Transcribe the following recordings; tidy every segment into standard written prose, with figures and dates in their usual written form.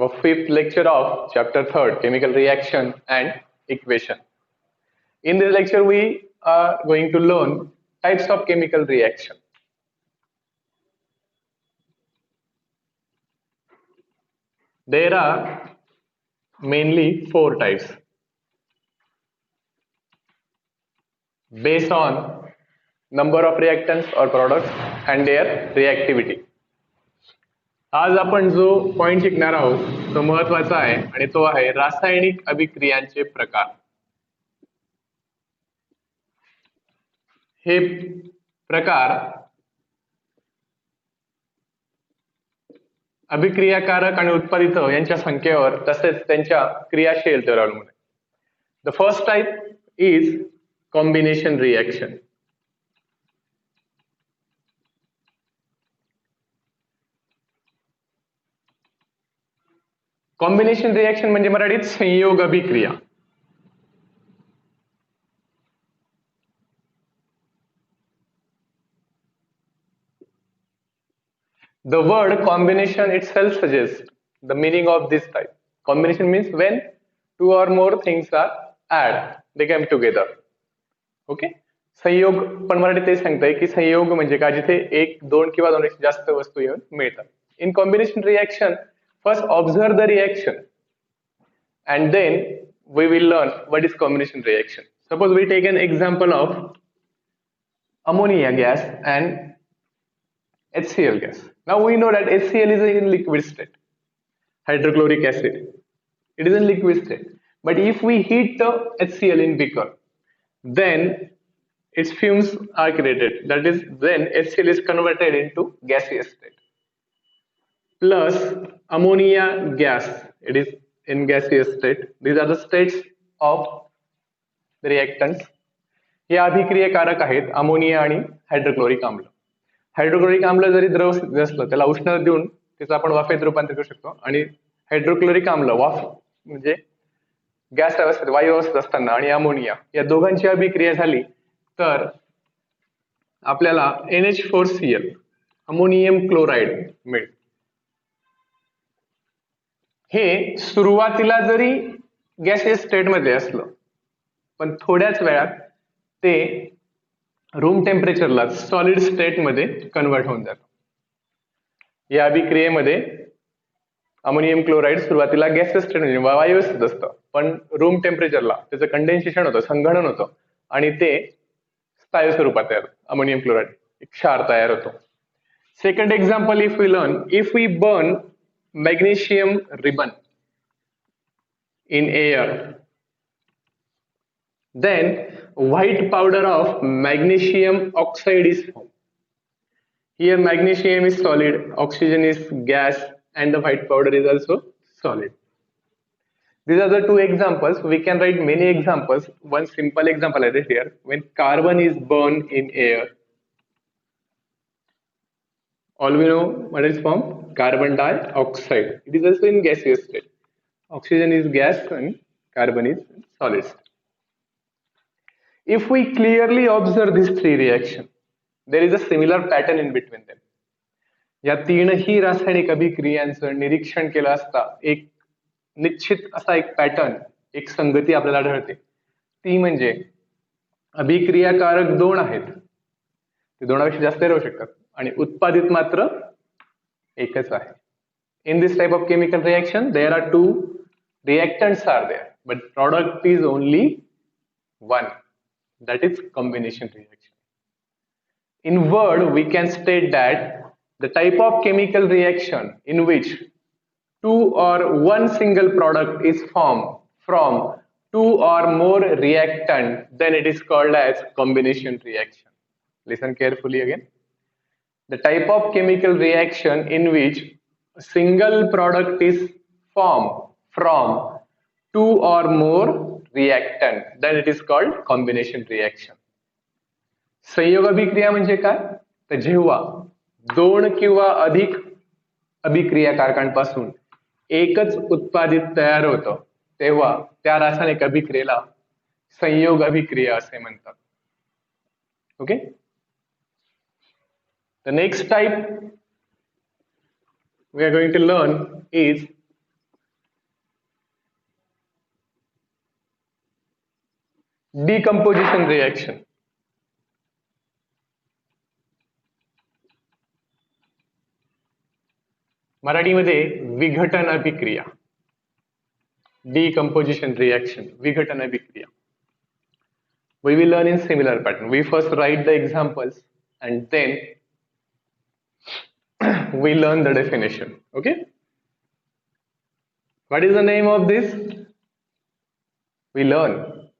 our fifth lecture of chapter 3rd, chemical reaction and equation. In this lecture, we are going to learn types of chemical reaction. There are mainly 4 types based on number of reactants or products and their reactivity. आज आपण जो point शिकणार आहोत तो महत्वाचा आहे आणि तो आहे रासायनिक अभिक्रियांचे प्रकार. हे प्रकार अभिक्रियाकारक आणि उत्पादित यांच्या संख्येवर तसेच त्यांच्या क्रियाशीलतेवर अवलंबून आहे. The first type is combination reaction. Combination reaction म्हणजे मराठीत संयोग अभिक्रिया. The word combination itself suggests the meaning of this type. Combination means when 2 or more things are added, they come together. Okay? संयोग पण मराठीत ते सांगतंय की संयोग म्हणजे काय, जिथे 1, 2 किंवा 2 पेक्षा जास्त वस्तू येऊन मिळतात. In combination reaction, first observe the reaction and then we will learn what is combination reaction. Suppose we take an example of ammonia gas and HCl gas. Now we know that HCl is in liquid state, hydrochloric acid. It is in liquid state. But if we heat the HCl in beaker, then its fumes are created. That is, then HCl is converted into gaseous state. Plus ammonia gas, it is in gaseous state. These are the states of the reactants. हे अभिक्रियकारक आहेत ammonia आणि hydrochloric आम्ल. Hydrochloric आम्ल जरी द्रव असलं त्याला उष्णता देऊन त्याचं आपण वाफेत रूपांतर करू शकतो, आणि हायड्रोक्लोरिक आम्ल वाफ म्हणजे गॅस अवस्थेत वायू अवस्थेत असताना आणि अमोनिया या दोघांची अभिक्रिया झाली तर आपल्याला NH4Cl अमोनियम क्लोराईड मिळेल. हे सुरुवातीला जरी गॅसियस स्टेट मध्ये असलं पण थोड्याच वेळात ते रूम टेम्परेचरला सॉलिड स्टेट मध्ये कन्वर्ट होऊन जातं. या अभिक्रियेमध्ये अमोनियम क्लोराईड सुरुवातीला गॅसियस स्टेट म्हणजे वायू अवस्थेत असतं, पण रूम टेम्परेचरला त्याचं कंडेन्सेशन होतं, संघनन होतं आणि ते स्थायू स्वरूपात तयार होतं. अमोनियम क्लोराईड एक क्षार तयार होतो. Second example if we learn, if we burn magnesium ribbon in air, then white powder of magnesium oxide is formed. Here magnesium is solid, oxygen is gas, and the white powder is also solid. These are the 2 examples. We can write many examples. One simple example I write here. When carbon is burned in air, all we know what is formed? Carbon dioxide. It is also in gaseous state. Oxygen is gas and carbon is solid state. If we clearly observe these 3 reactions, there is a similar pattern in between them. या तीनही रासायनिक अभिक्रियांचं निरीक्षण केलं असता एक निश्चित असा एक पॅटर्न, एक संगती आपल्याला आढळते. ती म्हणजे अभिक्रियाकारक 2 आहेत, ते 2 पेक्षा जास्त राहू शकतात आणि उत्पादित मात्र एकच आहे. In this type of chemical reaction, there are 2 reactants are there, but product is only 1. That is combination reaction. In word, we can state that the type of chemical reaction in which 2 or 1 single product is formed from 2 or more reactant, then it is called as combination reaction. Listen carefully again. The type of chemical reaction in which a single product is formed from 2 or more reactant, then it is called combination reaction. संयोग अभिक्रिया म्हणजे काय, तर जेव्हा 2 किंवा अधिक अभिक्रियाकारकांपासून एकच उत्पादित तयार होतं तेव्हा त्या रासायनिक अभिक्रियेला संयोग अभिक्रिया असे म्हणतात. Okay. The next type we are going to learn is Decomposition reaction. मराठीमध्ये विघटन अभिक्रिया. Decomposition reaction, विघटन अभिक्रिया. We will learn in similar pattern. We first write the examples and then we learn the definition. Okay. What is the name of this? We learn.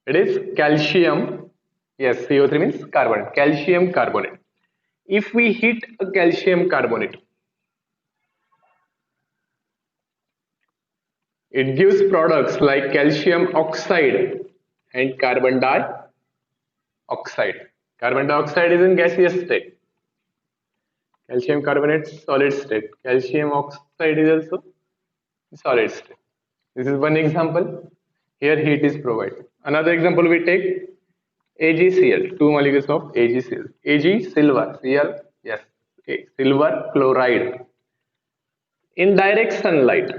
It is calcium. Yes, CO3 means carbon. Calcium carbonate. If we heat a calcium carbonate, it gives products like calcium oxide and carbon dioxide. Carbon dioxide is in gaseous state. Calcium carbonate solid state. Calcium oxide is also solid state. This is one example. Here heat is provided. Another example we take AgCl, two molecules of AgCl. Ag silver, Cl, yes, okay. Silver chloride. In direct sunlight,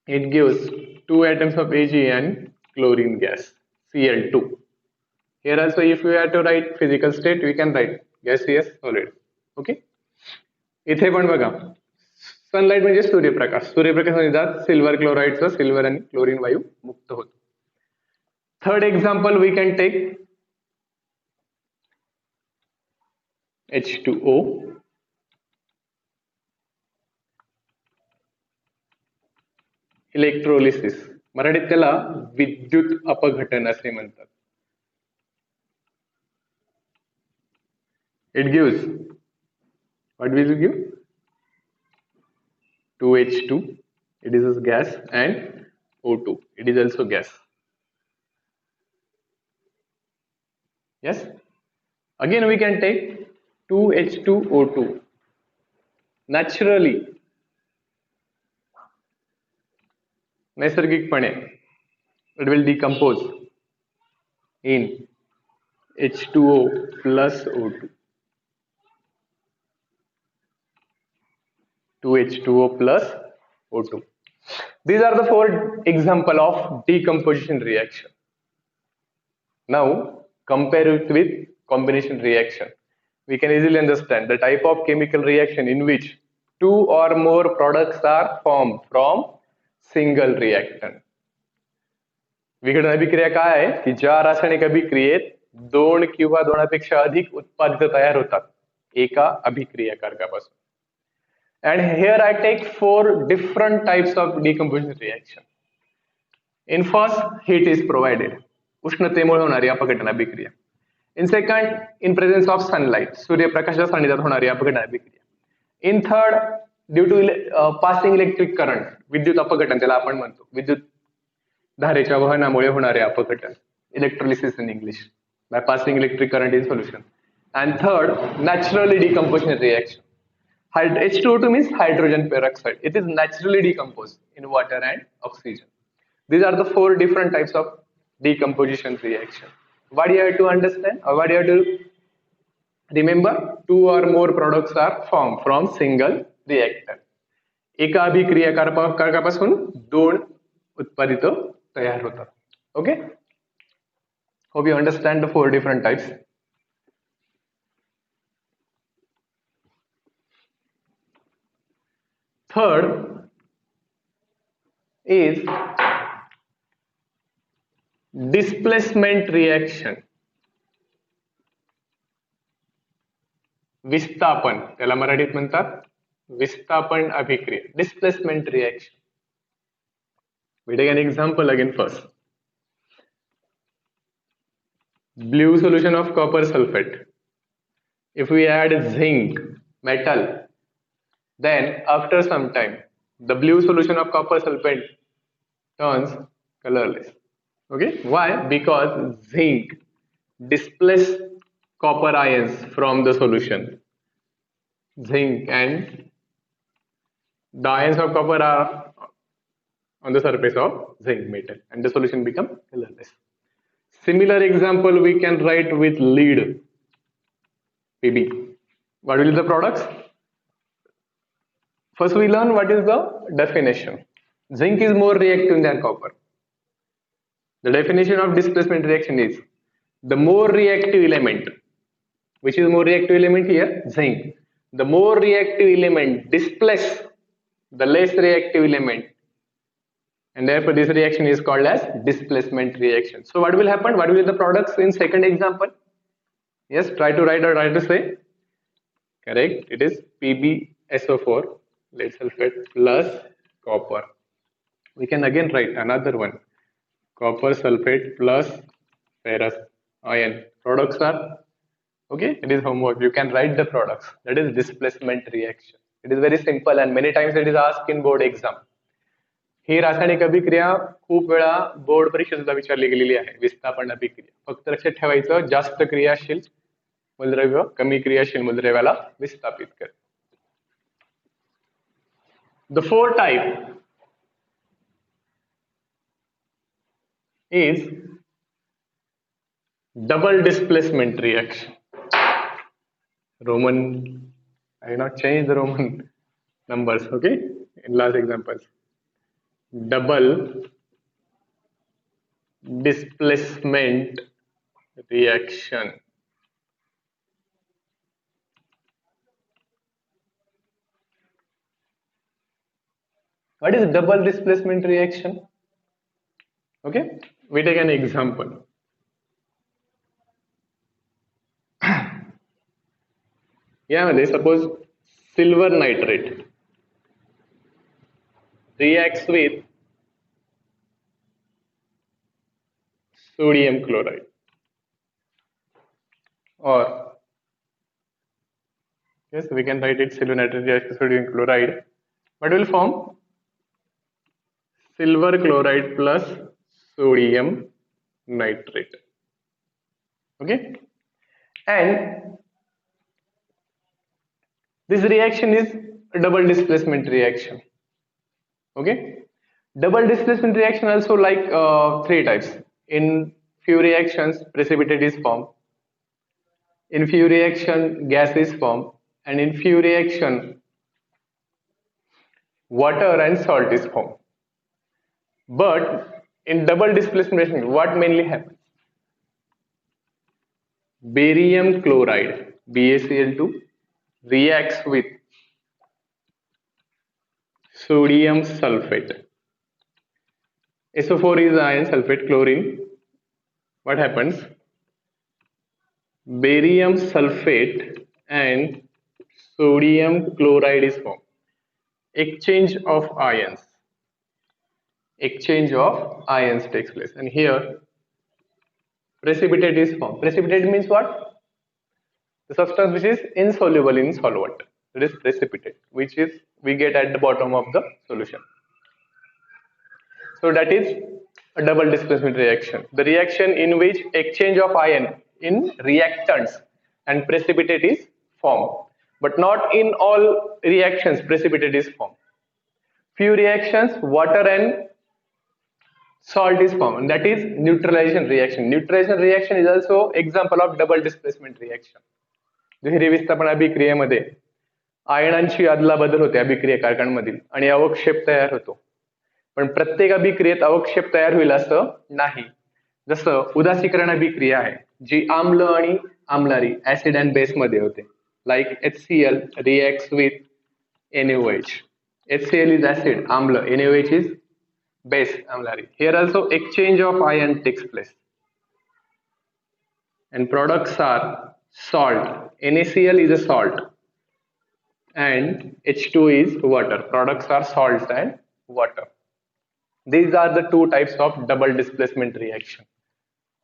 it gives two atoms of Ag and chlorine gas, Cl2. Here also, if we have to write physical state, we can write gaseous, solid. Okay. इथे पण बघा, sunlight म्हणजे सूर्यप्रकाश. सूर्यप्रकाशाने जात silver क्लोराइडचा silver आणि chlorine वायू मुक्त होतो. Third example we can take H2O. Electrolysis, मराठीत त्याला विद्युत अपघटन असे म्हणतात. It gives, what will it give? 2H2, it is a gas, and O2, it is also gas. Yes. Again we can take 2H2O2. Naturally, नैसर्गिकपणे, it will decompose in H2O plus O2. 2H2O plus O2. These are the four examples of decomposition reaction. Now compare it with combination reaction. We can easily understand the type of chemical reaction in which two or more products are formed from single reactant. विघटन अभिक्रिया काय आहे की ज्या रासायनिक अभिक्रियेत दोन किंवा दोनापेक्षा अधिक उत्पादित तयार होतात एका अभिक्रियाकारकापासून. And here I take four different types of decomposition reaction. In first, heat is provided. उष्णतेमुळे होणारी अपघटन अभिक्रिया. In second, in presence of sunlight, सूर्यप्रकाशाच्या सानिध्यात होणारी अपघटन अभिक्रिया. In third, due to passing electric current, विद्युत अपघटन त्याला आपण म्हणतो, विद्युत धारेच्या वहनामुळे होणारे अपघटन, electrolysis in English, by passing electric current in solution. And third, naturally decomposition reaction. H2O2 means hydrogen peroxide. It is naturally decomposed in water and oxygen. These are the four different types of decomposition reaction. What do you have to understand, or what do you have to remember? Two or more products are formed from single reactant. एका अभिक्रियाकारकापासून दोन उत्पादित तयार होतात. Okay? Hope you understand the four different types. Third is displacement reaction. विस्थापन, त्याला मराठीत म्हणतात विस्थापन अभिक्रिया, displacement reaction. We take an example again first. Blue solution of copper sulfate. If we add zinc metal, then after some time the blue solution of copper sulfate turns colorless. Okay, why? Because zinc displaces copper ions from the solution. Zinc and the ions of copper are on the surface of zinc metal and the solution becomes colorless. Similar example we can write with lead, Pb. What will be the products? First we learn what is the definition. Zinc is more reactive than copper. The definition of displacement reaction is the more reactive element, which is more reactive element here? Zinc. The more reactive element displace the less reactive element, and therefore this reaction is called as displacement reaction. So what will happen? What will be the products in second example? Yes, try to write or try to say. Correct. It is PbSO4, lead sulfate plus copper. We can again write another one. Copper sulfate plus ferrous iron. Products are, okay, it is homework. You can write the products. That is displacement reaction. It is very simple and many times it is asked in board exam. ही रासायनिक अभिक्रिया खूप वेळा board परीक्षा सुद्धा विचारली गेलेली आहे. विस्थापन अभिक्रिया. फक्त लक्षात ठेवायचं, जास्त क्रियाशील मूलद्रव्य कमी क्रियाशील मूलद्रव्याला विस्थापित कर. The fourth type is double displacement reaction. Roman, I will not change the Roman numbers, okay, in last examples. Double displacement reaction. What is double displacement reaction? Okay, we take an example. यामध्ये suppose silver nitrate reacts with sodium chloride, or yes, we can write it silver nitrate reacts with sodium chloride. What will form? Silver chloride plus sodium nitrate. Okay, and this reaction is a double displacement reaction. Okay, double displacement reaction also like three types. In few reactions precipitate is formed, in few reaction gas is formed, and in few reaction water and salt is formed. But in double displacement reaction, what mainly happens? Barium chloride BaCl2 reacts with sodium sulfate. SO4 is iron, sulfate, chlorine. What happens? Barium sulfate and sodium chloride is formed. Exchange of ions. Exchange of ions takes place, and here precipitate is formed. Precipitate means what? The substance which is insoluble in solvent. That is precipitate, which is we get at the bottom of the solution. So that is a double displacement reaction. The reaction in which exchange of ion in reactants and precipitate is formed. But not in all reactions precipitate is formed. Few reactions water and salt is formed, and that is neutralization reaction. Neutralization reaction is also example of double displacement reaction. दुहेरी विस्थापन अभिक्रियेमध्ये आयनांची अदलाबदल होते अभिक्रियकारकांमधील आणि अवक्षेप तयार होतो. पण प्रत्येक अभिक्रियेत अवक्षेप तयार होईल असं नाही. जसं उदासीकरण अभिक्रिया आहे जी आम्ल आणि आम्लारी ऍसिड अँड बेस मध्ये होते. Like HCl reacts with NaOH. HCl is acid, amla, NaOH is base, amlari. Here also exchange of ion takes place. And products are salt. NaCl is a salt and H2 is water. Products are salt and water. These are the two types of double displacement reaction.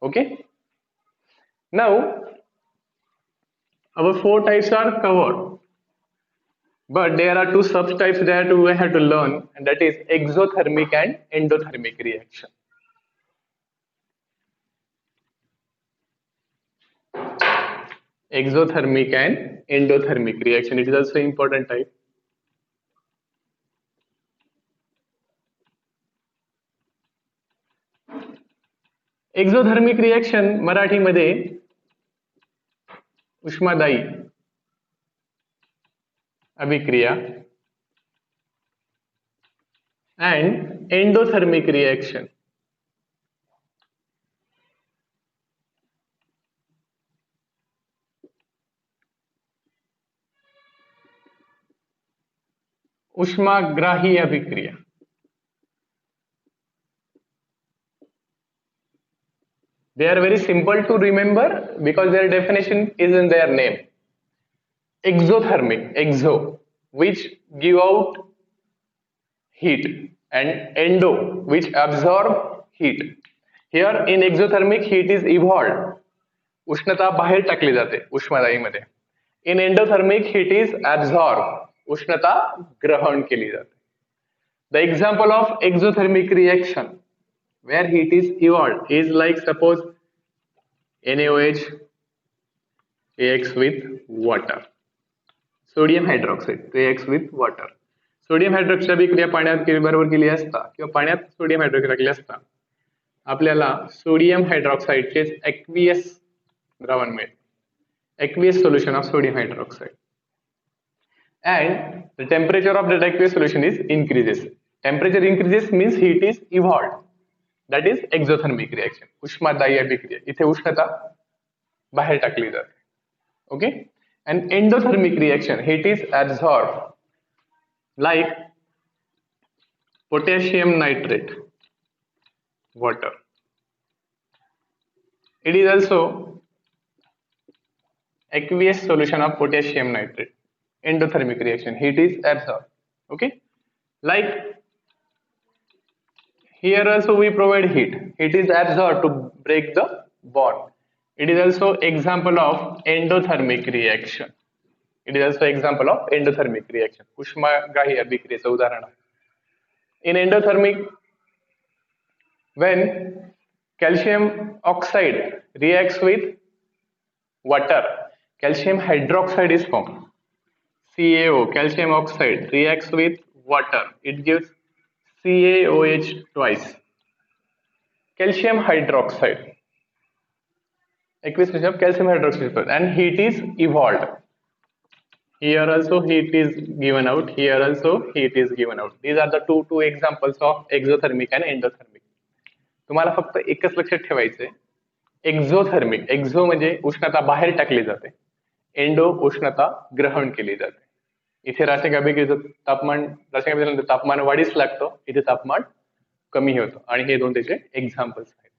Okay. Now, our four types are covered. But there are two subtypes that we have to learn, and that is exothermic and endothermic reaction. Exothermic and endothermic reaction. It is also important type. Exothermic reaction Marathi मध्ये उष्मादायी अभिक्रिया and endothermic reaction उष्माग्राही अभिक्रिया. They are very simple to remember because their definition is in their name. Exothermic, exo, which give out heat, and endo, which absorb heat. Here in exothermic, heat is evolved. उष्णता बाहेर टाकली जाते उष्मादाहीमध्ये. In endothermic, heat is absorbed. उष्णता ग्रहण केली जाते. The example of exothermic reaction where heat is evolved is like suppose NaOH reacts with water. Sodium hydroxide reacts with water. Sodium hydroxide अभिक्रिया पाण्यात बरोबर केली असता किंवा पाण्यात सोडियम हायड्रॉक्साईड टाकले असता आपल्याला सोडियम हायड्रॉक्साईडचे एक्वियस द्रावण मिळेल. Aqueous solution of sodium hydroxide. And the temperature of that aqueous solution is increases. Temperature increases means heat is evolved. That is exothermic reaction. उष्मादायी अभिक्रिया. इथे उष्णता बाहेर टाकली जाते. Okay? And endothermic reaction, heat is absorbed. Like potassium nitrate, water. It is also aqueous solution of potassium nitrate. Endothermic reaction, heat is absorbed. Okay, like here also we provide heat. Heat is absorbed to break the bond. It is also example of endothermic reaction. It is also example of endothermic reaction. उष्माग्राही अभिक्रियेचं उदाहरण. In endothermic, when calcium oxide reacts with water, calcium hydroxide is formed. CaO, calcium oxide, reacts with water. It gives CaOH twice. Calcium hydroxide. Aqueous solution of calcium hydroxide, and heat is evolved. Here also heat is given out. Here also heat is given out. These are the two examples of exothermic and endothermic. तुम्हाला फक्त एकच लक्षात ठेवायचंय. Exothermic, Exo म्हणजे उष्णता बाहेर टाकली जाते. Endo उष्णता ग्रहण केली जाते. इथे रासायनिक अभिक्रियेचं तापमान वाढीस लागतं, इथे तापमान कमी होतं आणि हे दोन त्याचे एक्झाम्पल्स आहेत.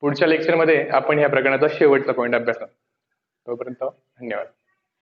पुढच्या लेक्चरमध्ये आपण या प्रकरणाचा शेवटचा पॉईंट अभ्यासा. तोपर्यंत धन्यवाद.